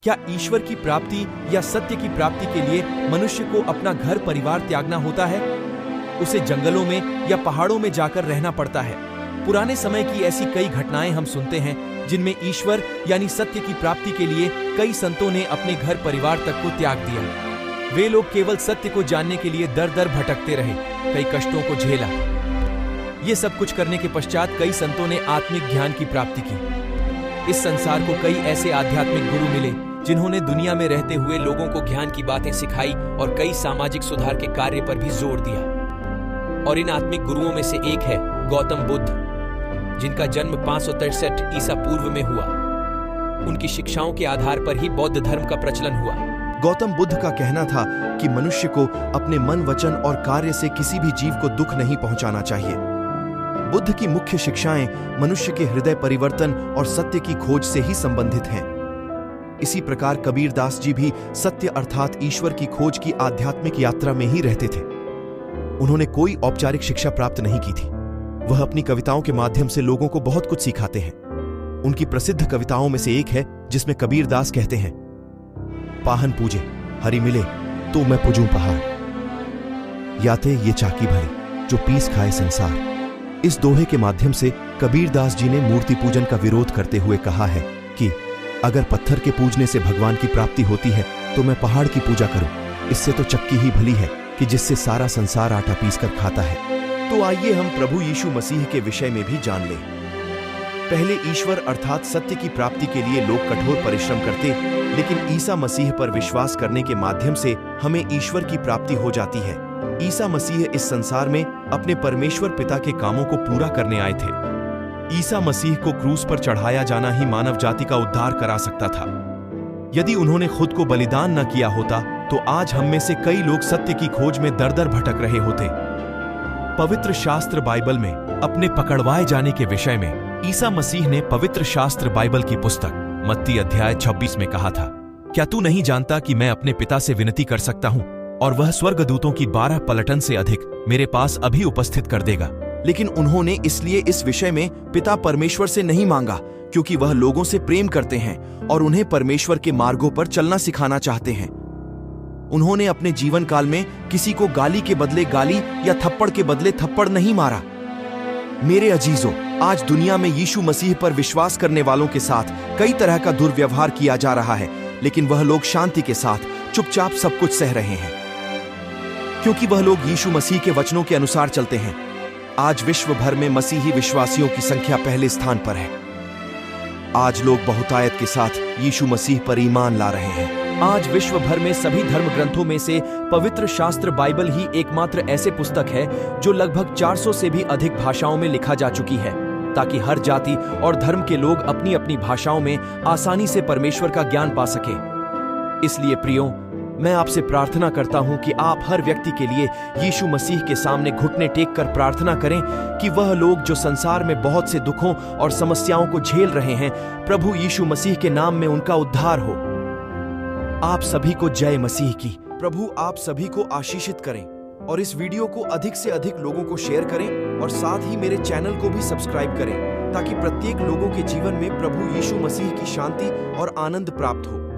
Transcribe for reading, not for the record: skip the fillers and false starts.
क्या ईश्वर की प्राप्ति या सत्य की प्राप्ति के लिए मनुष्य को अपना घर परिवार त्यागना होता है? उसे जंगलों में या पहाड़ों में जाकर रहना पड़ता है। पुराने समय की ऐसी कई घटनाएं हम सुनते हैं जिनमें ईश्वर यानी सत्य की प्राप्ति के लिए कई संतों ने अपने घर परिवार तक को त्याग दिया। वे लोग केवल सत्य को जानने के लिए दर दर भटकते रहे, कई कष्टों को झेला। ये सब कुछ करने के पश्चात कई संतों ने आत्मिक ज्ञान की प्राप्ति की। इस संसार को कई ऐसे आध्यात्मिक गुरु मिले जिन्होंने दुनिया में रहते हुए लोगों को ज्ञान की बातें सिखाई और कई सामाजिक सुधार के कार्य पर भी जोर दिया। और इन आत्मिक गुरुओं में से एक है गौतम बुद्ध, जिनका जन्म 563 ईसा पूर्व में हुआ। उनकी शिक्षाओं के आधार पर ही बौद्ध धर्म का प्रचलन हुआ। गौतम बुद्ध का कहना था कि मनुष्य को अपने मन, वचन और कार्य से किसी भी जीव को दुख नहीं पहुंचाना चाहिए। बुद्ध की मुख्य शिक्षाएं मनुष्य के हृदय परिवर्तन और सत्य की खोज से ही संबंधित हैं। इसी प्रकार कबीरदास जी भी सत्य अर्थात ईश्वर की खोज की आध्यात्मिक यात्रा में ही रहते थे। उन्होंने कोई औपचारिक शिक्षा प्राप्त नहीं की थी। वह अपनी कविताओं के माध्यम से लोगों को बहुत कुछ सिखाते हैं। उनकी प्रसिद्ध कविताओं में से एक है जिसमें कबीरदास कहते हैं, पाहन पूजे हरि मिले तो मैं पूजूं पहाड़, याते ये चाकी भले जो पीस खाए संसार। इस दोहे के माध्यम से कबीरदास जी ने मूर्ति पूजन का विरोध करते हुए कहा है कि अगर पत्थर के पूजने से भगवान की प्राप्ति होती है तो मैं पहाड़ की पूजा करूं। इससे तो चक्की ही भली है कि जिससे सारा संसार आटा पीसकर खाता है। तो आइए हम प्रभु यीशु मसीह के विषय में भी जान लें। पहले ईश्वर अर्थात सत्य की प्राप्ति के लिए लोग कठोर परिश्रम करते, लेकिन ईसा मसीह पर विश्वास करने के माध्यम से हमें ईश्वर की प्राप्ति हो जाती है। ईसा मसीह इस संसार में अपने परमेश्वर पिता के कामों को पूरा करने आए थे। ईसा मसीह को क्रूस पर चढ़ाया जाना ही मानव जाति का उद्धार करा सकता था। यदि उन्होंने खुद को बलिदान न किया होता तो आज हम में से कई लोग सत्य की खोज में दर दर भटक रहे होते। पवित्र शास्त्र बाइबल में अपने पकड़वाए जाने के विषय में ईसा मसीह ने पवित्र शास्त्र बाइबल की पुस्तक मत्ती अध्याय 26 में कहा था, क्या तू नहीं जानता कि मैं अपने पिता से विनती कर सकता हूं और वह स्वर्गदूतों की 12 पलटन से अधिक मेरे पास अभी उपस्थित कर देगा। लेकिन उन्होंने इसलिए इस विषय में पिता परमेश्वर से नहीं मांगा क्योंकि वह लोगों से प्रेम करते हैं और उन्हें परमेश्वर के मार्गों पर चलना सिखाना चाहते हैं। उन्होंने अपने जीवन काल में किसी को गाली के बदले गाली या थप्पड़ के बदले थप्पड़ नहीं मारा। मेरे अजीजों, आज दुनिया में यीशु मसीह पर विश्वास करने वालों के साथ कई तरह का दुर्व्यवहार किया जा रहा है, लेकिन वह लोग शांति के साथ चुपचाप सब कुछ सह रहे हैं क्योंकि वह लोग यीशु मसीह के वचनों के अनुसार चलते हैं। आज विश्व भर में मसीही विश्वासियों की संख्या पहले स्थान पर है। आज लोग बहुतायत के साथ यीशु मसीह पर ईमान ला रहे हैं। आज विश्व भर में सभी धर्म ग्रंथों में से पवित्र शास्त्र बाइबल ही एकमात्र ऐसे पुस्तक है जो लगभग 400 से भी अधिक भाषाओं में लिखा जा चुकी है, ताकि हर जाति और धर्म के लोग अपनी अपनी भाषाओं में आसानी से परमेश्वर का ज्ञान पा सके। इसलिए प्रियो, मैं आपसे प्रार्थना करता हूं कि आप हर व्यक्ति के लिए यीशु मसीह के सामने घुटने टेक कर प्रार्थना करें कि वह लोग जो संसार में बहुत से दुखों और समस्याओं को झेल रहे हैं, प्रभु यीशु मसीह के नाम में उनका उद्धार हो। आप सभी को जय मसीह की। प्रभु आप सभी को आशीषित करें और इस वीडियो को अधिक से अधिक लोगों को शेयर करें और साथ ही मेरे चैनल को भी सब्सक्राइब करें ताकि प्रत्येक लोगों के जीवन में प्रभु यीशु मसीह की शांति और आनंद प्राप्त हो।